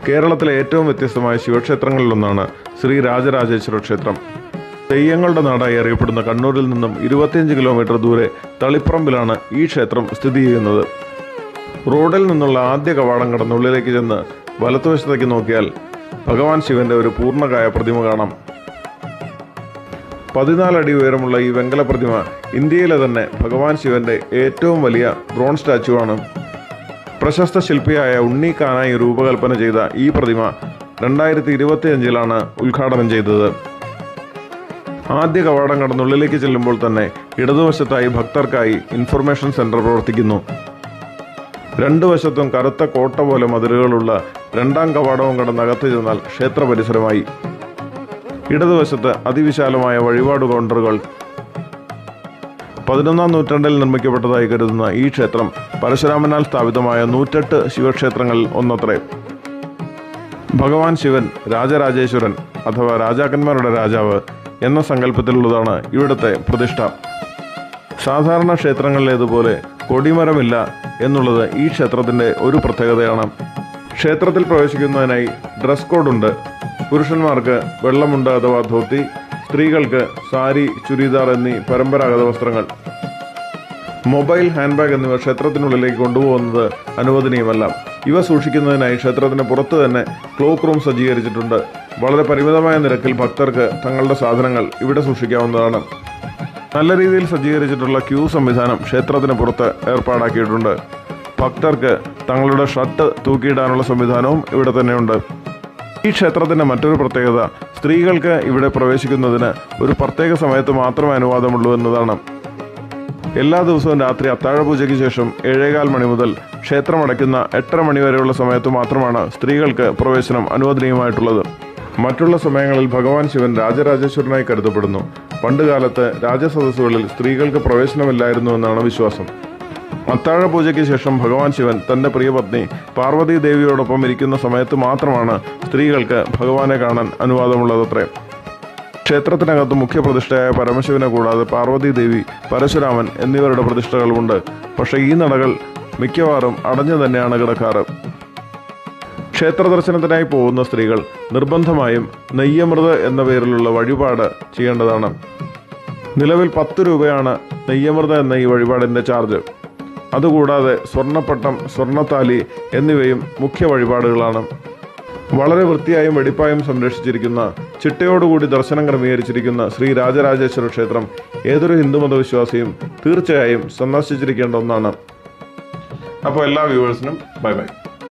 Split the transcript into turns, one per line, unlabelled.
കേരളത്തിലെ ഏറ്റവും വ്യത്യസ്തമായ ശിവക്ഷേത്രങ്ങളിലൊന്നാണ് ശ്രീ രാജരാജേശ്വര ക്ഷേത്രം. തെയ്യങ്ങളുടെ നാടായി അറിയപ്പെടുന്ന കണ്ണൂരിൽ നിന്നും 25 കിലോമീറ്റർ ദൂരെ തളിപ്പറമ്പിലാണ് ഈ ക്ഷേത്രം സ്ഥിതി ചെയ്യുന്നത്. റോഡിൽ നിന്നുള്ള ആദ്യ കവാടം കടന്ന് ഉള്ളിലേക്ക് ചെന്ന് വലത്തുവശത്തേക്ക് നോക്കിയാൽ ഭഗവാൻ ശിവന്റെ ഒരു പൂർണ്ണകായ പ്രതിമ കാണാം. 14 അടി ഉയരമുള്ള ഈ വെങ്കല പ്രതിമ ഇന്ത്യയിലെ തന്നെ ഭഗവാൻ ശിവന്റെ ഏറ്റവും വലിയ ബ്രോൺ സ്റ്റാച്ചു ആണ്. പ്രശസ്ത ശില്പിയായ ഉണ്ണി കാനായി രൂപകൽപ്പന ചെയ്ത ഈ പ്രതിമ 2025 ഉദ്ഘാടനം ചെയ്തത്. ആദ്യ കവാടം കടന്നുള്ളിലേക്ക് ചെല്ലുമ്പോൾ തന്നെ ഇടതുവശത്തായി ഭക്തർക്കായി ഇൻഫർമേഷൻ സെന്റർ പ്രവർത്തിക്കുന്നു. 2 വശത്തും കറുത്ത കോട്ട പോലെ മതിലുകളുള്ള 2ാം കവാടവും കടന്നകത്ത് ചെന്നാൽ ക്ഷേത്ര പരിസരമായി. ഇടതുവശത്ത് അതിവിശാലമായ വഴിപാട് കൗണ്ടറുകൾ. 11ാം നൂറ്റാണ്ടിൽ നിർമ്മിക്കപ്പെട്ടതായി കരുതുന്ന ഈ ക്ഷേത്രം പരശുരാമനാൽ സ്ഥാപിതമായ 108 ശിവക്ഷേത്രങ്ങളിൽ ഒന്നത്രേ. ഭഗവാൻ ശിവൻ രാജരാജേശ്വരൻ അഥവാ രാജാക്കന്മാരുടെ രാജാവ് എന്ന സങ്കല്പത്തിലുള്ളതാണ് ഇവിടുത്തെ പ്രതിഷ്ഠ. സാധാരണ ക്ഷേത്രങ്ങളിലേതുപോലെ കൊടിമരമില്ല എന്നുള്ളത് ഈ ക്ഷേത്രത്തിൻ്റെ ഒരു പ്രത്യേകതയാണ്. ക്ഷേത്രത്തിൽ പ്രവേശിക്കുന്നതിനായി ഡ്രസ് കോഡുണ്ട്. പുരുഷന്മാർക്ക് വെള്ളമുണ്ട് അഥവാ ധോത്തി, സ്ത്രീകൾക്ക് സാരി, ചുരിദാർ എന്നീ പരമ്പരാഗത വസ്ത്രങ്ങൾ. മൊബൈൽ, ഹാൻഡ് ബാഗ് എന്നിവ ക്ഷേത്രത്തിനുള്ളിലേക്ക് കൊണ്ടുപോകുന്നത് അനുവദനീയമല്ല. ഇവ സൂക്ഷിക്കുന്നതിനായി ക്ഷേത്രത്തിന് പുറത്ത് തന്നെ ക്ലോക്ക് റൂം സജ്ജീകരിച്ചിട്ടുണ്ട്. വളരെ പരിമിതമായ നിരക്കിൽ ഭക്തർക്ക് തങ്ങളുടെ സാധനങ്ങൾ ഇവിടെ സൂക്ഷിക്കാവുന്നതാണ്. നല്ല രീതിയിൽ സജ്ജീകരിച്ചിട്ടുള്ള ക്യൂ സംവിധാനം ക്ഷേത്രത്തിന് പുറത്ത് ഏർപ്പാടാക്കിയിട്ടുണ്ട്. ഭക്തർക്ക് തങ്ങളുടെ ഷർട്ട് തൂക്കിയിടാനുള്ള സംവിധാനവും ഇവിടെ തന്നെയുണ്ട്. ഈ ക്ഷേത്രത്തിൻ്റെ മറ്റൊരു പ്രത്യേകത സ്ത്രീകൾക്ക് ഇവിടെ പ്രവേശിക്കുന്നതിന് ഒരു പ്രത്യേക സമയത്ത് മാത്രമേ അനുവാദമുള്ളൂ എന്നതാണ്. എല്ലാ ദിവസവും രാത്രി അത്താഴപൂജയ്ക്ക് ശേഷം 7:15 മണി മുതൽ ക്ഷേത്രം അടയ്ക്കുന്ന 8:30 മണി വരെയുള്ള സമയത്ത് മാത്രമാണ് സ്ത്രീകൾക്ക് പ്രവേശനം അനുവദനീയമായിട്ടുള്ളത്. മറ്റുള്ള സമയങ്ങളിൽ ഭഗവാൻ ശിവൻ രാജരാജേശ്വരനായി കരുതപ്പെടുന്നു. പണ്ടുകാലത്ത് രാജസദസ്സുകളിൽ സ്ത്രീകൾക്ക് പ്രവേശനമില്ലായിരുന്നു എന്നാണ് വിശ്വാസം. അത്താഴ പൂജയ്ക്ക് ശേഷം ഭഗവാൻ ശിവൻ തൻ്റെ പ്രിയപത്നി പാർവതി ദേവിയോടൊപ്പം ഇരിക്കുന്ന സമയത്ത് മാത്രമാണ് സ്ത്രീകൾക്ക് ഭഗവാനെ കാണാൻ അനുവാദമുള്ളതത്രേ. ക്ഷേത്രത്തിനകത്ത് മുഖ്യപ്രതിഷ്ഠയായ പരമശിവനെ കൂടാതെ പാർവതി ദേവി, പരശുരാമൻ എന്നിവരുടെ പ്രതിഷ്ഠകളുമുണ്ട്. പക്ഷേ ഈ നടകൾ മിക്കവാറും അടഞ്ഞു തന്നെയാണ് കിടക്കാറ്. ക്ഷേത്ര ദർശനത്തിനായി പോകുന്ന സ്ത്രീകൾ നിർബന്ധമായും നെയ്യമൃത് എന്ന പേരിലുള്ള വഴിപാട് ചെയ്യേണ്ടതാണ്. നിലവിൽ 10 രൂപയാണ് നെയ്യമൃത് എന്ന ഈ വഴിപാടിൻ്റെ ചാർജ്. അതുകൂടാതെ സ്വർണ്ണപ്പട്ടം, സ്വർണ്ണത്താലി എന്നിവയും മുഖ്യ വഴിപാടുകളാണ്. വളരെ വൃത്തിയായും വെടിപ്പായും സംരക്ഷിച്ചിരിക്കുന്ന, ചിട്ടയോടുകൂടി ദർശനം ക്രമീകരിച്ചിരിക്കുന്ന ശ്രീ രാജരാജേശ്വര ക്ഷേത്രം ഏതൊരു ഹിന്ദുമത വിശ്വാസിയും തീർച്ചയായും സന്ദർശിച്ചിരിക്കേണ്ട ഒന്നാണ്. അപ്പോൾ എല്ലാ വ്യൂവേഴ്സിനും ബൈ ബൈ.